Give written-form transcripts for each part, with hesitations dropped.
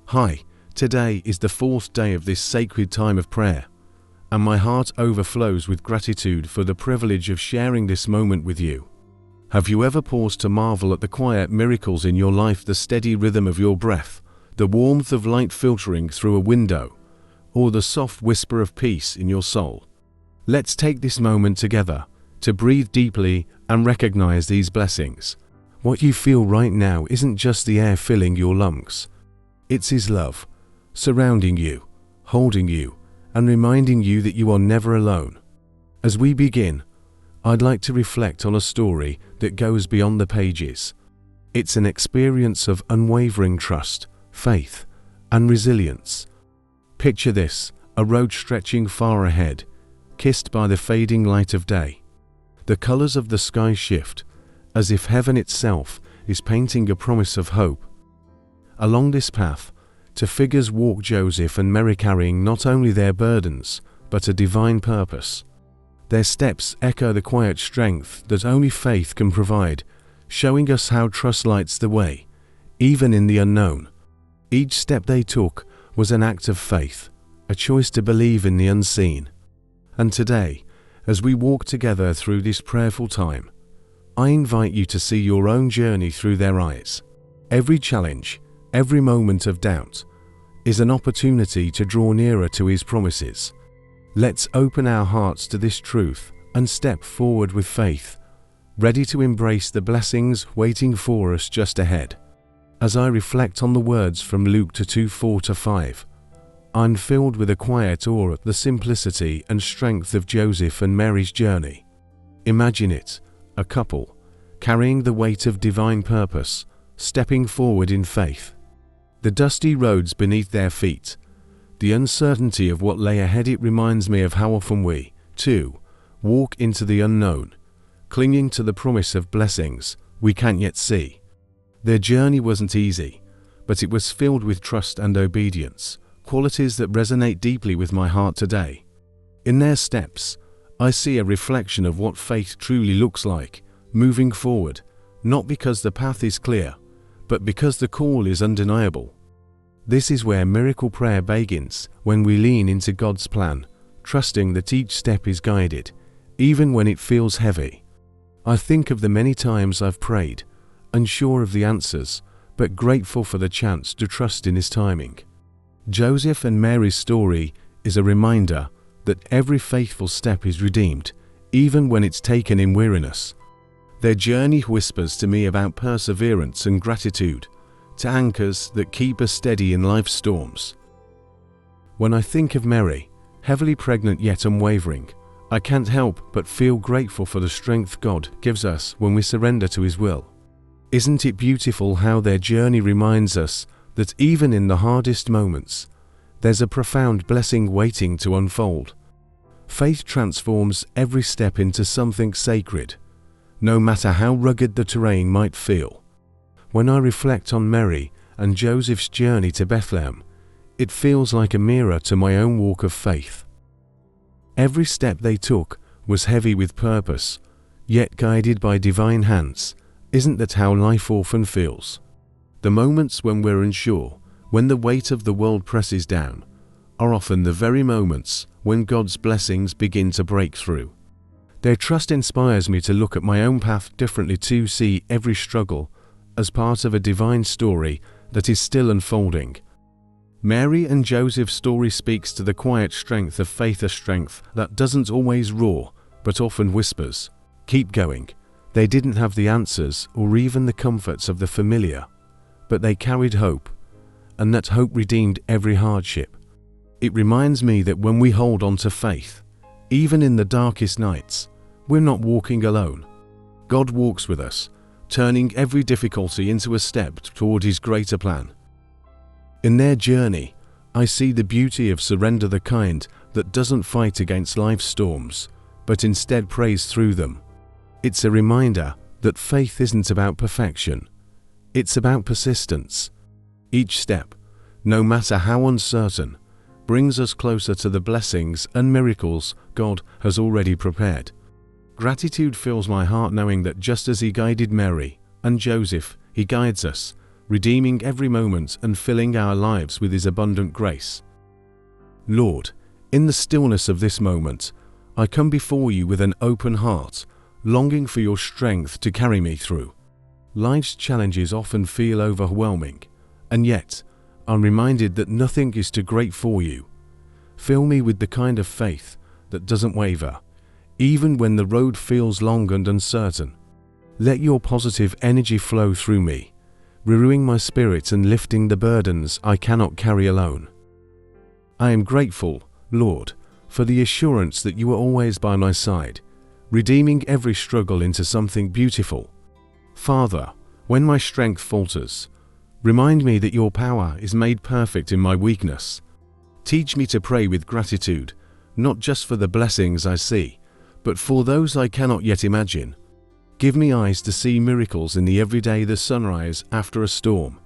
Hi, today is the fourth day of this sacred time of prayer, and my heart overflows with gratitude for the privilege of sharing this moment with you. Have you ever paused to marvel at the quiet miracles in your life, the steady rhythm of your breath, the warmth of light filtering through a window, or the soft whisper of peace in your soul? Let's take this moment together to breathe deeply and recognize these blessings. What you feel right now isn't just the air filling your lungs. It's His love, surrounding you, holding you, and reminding you that you are never alone. As we begin, I'd like to reflect on a story that goes beyond the pages. It's an experience of unwavering trust, faith, and resilience. Picture this, a road stretching far ahead, kissed by the fading light of day. The colors of the sky shift, as if heaven itself is painting a promise of hope. Along this path, two figures walk, Joseph and Mary, carrying not only their burdens, but a divine purpose. Their steps echo the quiet strength that only faith can provide, showing us how trust lights the way, even in the unknown. Each step they took was an act of faith, a choice to believe in the unseen. And today, as we walk together through this prayerful time, I invite you to see your own journey through their eyes. Every challenge, every moment of doubt, is an opportunity to draw nearer to His promises. Let's open our hearts to this truth and step forward with faith, ready to embrace the blessings waiting for us just ahead. As I reflect on the words from Luke 2:4-5, I'm filled with a quiet awe at the simplicity and strength of Joseph and Mary's journey. Imagine it, a couple, carrying the weight of divine purpose, stepping forward in faith. The dusty roads beneath their feet, the uncertainty of what lay ahead. It reminds me of how often we, too, walk into the unknown, clinging to the promise of blessings we can't yet see. Their journey wasn't easy, but it was filled with trust and obedience, qualities that resonate deeply with my heart today. In their steps, I see a reflection of what faith truly looks like, moving forward, not because the path is clear, but because the call is undeniable. This is where miracle prayer begins, when we lean into God's plan, trusting that each step is guided, even when it feels heavy. I think of the many times I've prayed, unsure of the answers, but grateful for the chance to trust in His timing. Joseph and Mary's story is a reminder that every faithful step is redeemed, even when it's taken in weariness. Their journey whispers to me about perseverance and gratitude, to anchors that keep us steady in life's storms. When I think of Mary, heavily pregnant yet unwavering, I can't help but feel grateful for the strength God gives us when we surrender to His will. Isn't it beautiful how their journey reminds us that even in the hardest moments, there's a profound blessing waiting to unfold? Faith transforms every step into something sacred, no matter how rugged the terrain might feel. When I reflect on Mary and Joseph's journey to Bethlehem, it feels like a mirror to my own walk of faith. Every step they took was heavy with purpose, yet guided by divine hands. Isn't that how life often feels? The moments when we're unsure, when the weight of the world presses down, are often the very moments when God's blessings begin to break through. Their trust inspires me to look at my own path differently, to see every struggle as part of a divine story that is still unfolding. Mary and Joseph's story speaks to the quiet strength of faith, a strength that doesn't always roar, but often whispers, "Keep going." They didn't have the answers or even the comforts of the familiar, but they carried hope, and that hope redeemed every hardship. It reminds me that when we hold on to faith, even in the darkest nights, we're not walking alone. God walks with us, turning every difficulty into a step toward His greater plan. In their journey, I see the beauty of surrender, the kind that doesn't fight against life's storms, but instead prays through them. It's a reminder that faith isn't about perfection, it's about persistence. Each step, no matter how uncertain, brings us closer to the blessings and miracles God has already prepared. Gratitude fills my heart knowing that just as He guided Mary and Joseph, He guides us, redeeming every moment and filling our lives with His abundant grace. Lord, in the stillness of this moment, I come before You with an open heart, longing for Your strength to carry me through. Life's challenges often feel overwhelming, and yet I'm reminded that nothing is too great for You. Fill me with the kind of faith that doesn't waver, even when the road feels long and uncertain. Let Your positive energy flow through me, renewing my spirit and lifting the burdens I cannot carry alone. I am grateful, Lord, for the assurance that You are always by my side, redeeming every struggle into something beautiful. Father, when my strength falters, remind me that Your power is made perfect in my weakness. Teach me to pray with gratitude, not just for the blessings I see, but for those I cannot yet imagine. Give me eyes to see miracles in the everyday, the sunrise after a storm,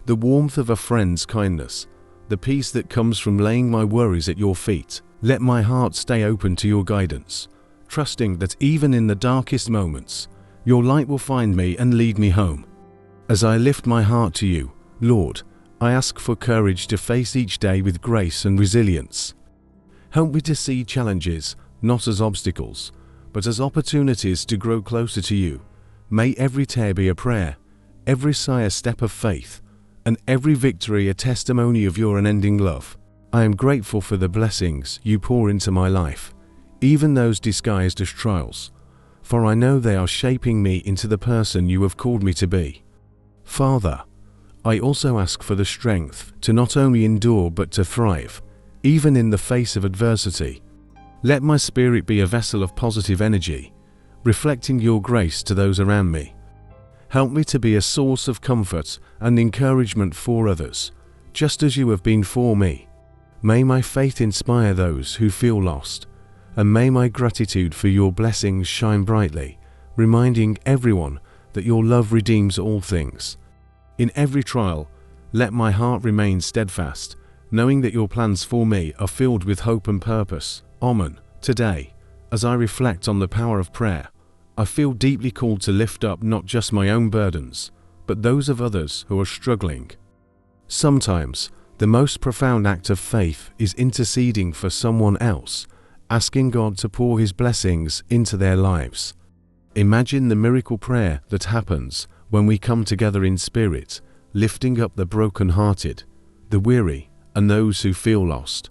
the warmth of a friend's kindness, the peace that comes from laying my worries at Your feet. Let my heart stay open to Your guidance, trusting that even in the darkest moments, Your light will find me and lead me home. As I lift my heart to You, Lord, I ask for courage to face each day with grace and resilience. Help me to see challenges not as obstacles, but as opportunities to grow closer to You. May every tear be a prayer, every sigh a step of faith, and every victory a testimony of Your unending love. I am grateful for the blessings You pour into my life, even those disguised as trials, for I know they are shaping me into the person You have called me to be. Father, I also ask for the strength to not only endure but to thrive, even in the face of adversity. Let my spirit be a vessel of positive energy, reflecting Your grace to those around me. Help me to be a source of comfort and encouragement for others, just as You have been for me. May my faith inspire those who feel lost, and may my gratitude for Your blessings shine brightly, reminding everyone that Your love redeems all things. In every trial, let my heart remain steadfast, knowing that Your plans for me are filled with hope and purpose. Amen. Today, as I reflect on the power of prayer, I feel deeply called to lift up not just my own burdens, but those of others who are struggling. Sometimes, the most profound act of faith is interceding for someone else, asking God to pour His blessings into their lives. Imagine the miracle prayer that happens when we come together in spirit, lifting up the broken-hearted, the weary, and those who feel lost.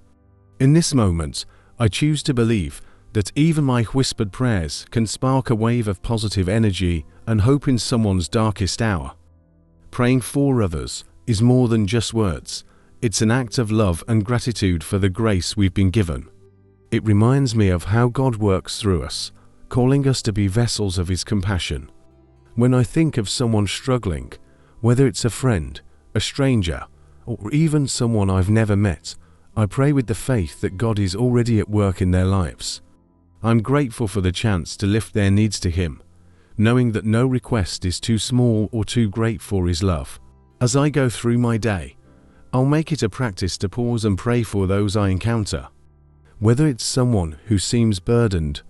In this moment, I choose to believe that even my whispered prayers can spark a wave of positive energy and hope in someone's darkest hour. Praying for others is more than just words. It's an act of love and gratitude for the grace we've been given. It reminds me of how God works through us, calling us to be vessels of His compassion. When I think of someone struggling, whether it's a friend, a stranger, or even someone I've never met, I pray with the faith that God is already at work in their lives. I'm grateful for the chance to lift their needs to Him, knowing that no request is too small or too great for His love. As I go through my day, I'll make it a practice to pause and pray for those I encounter. Whether it's someone who seems burdened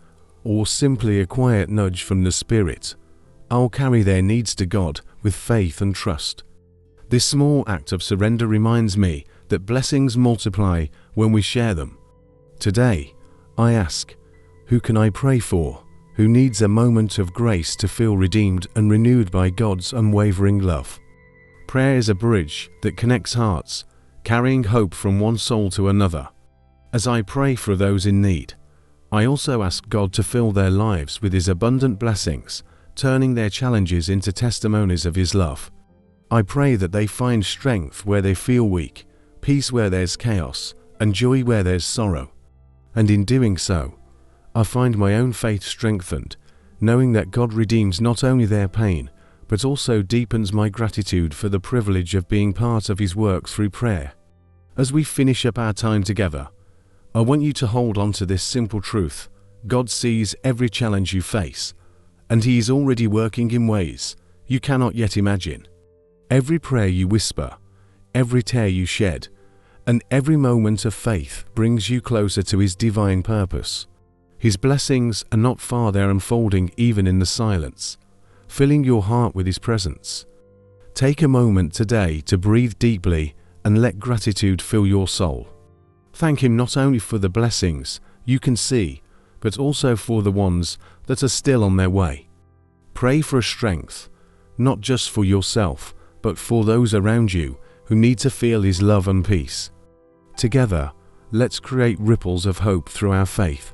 or simply a quiet nudge from the Spirit, I'll carry their needs to God with faith and trust. This small act of surrender reminds me that blessings multiply when we share them. Today, I ask, who can I pray for? Who needs a moment of grace to feel redeemed and renewed by God's unwavering love? Prayer is a bridge that connects hearts, carrying hope from one soul to another. As I pray for those in need, I also ask God to fill their lives with His abundant blessings, turning their challenges into testimonies of His love. I pray that they find strength where they feel weak, peace where there's chaos, and joy where there's sorrow. And in doing so, I find my own faith strengthened, knowing that God redeems not only their pain, but also deepens my gratitude for the privilege of being part of His work through prayer. As we finish up our time together, I want you to hold on to this simple truth. God sees every challenge you face, and He is already working in ways you cannot yet imagine. Every prayer you whisper, every tear you shed, and every moment of faith brings you closer to His divine purpose. His blessings are not far, they're unfolding even in the silence, filling your heart with His presence. Take a moment today to breathe deeply and let gratitude fill your soul. Thank Him not only for the blessings you can see, but also for the ones that are still on their way. Pray for strength, not just for yourself, but for those around you who need to feel His love and peace. Together, let's create ripples of hope through our faith,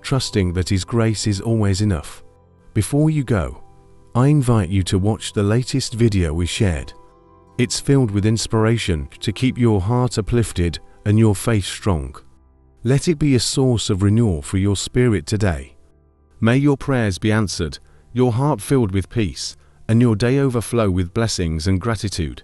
trusting that His grace is always enough. Before you go, I invite you to watch the latest video we shared. It's filled with inspiration to keep your heart uplifted and your faith strong. Let it be a source of renewal for your spirit today. May your prayers be answered, your heart filled with peace, and your day overflow with blessings and gratitude.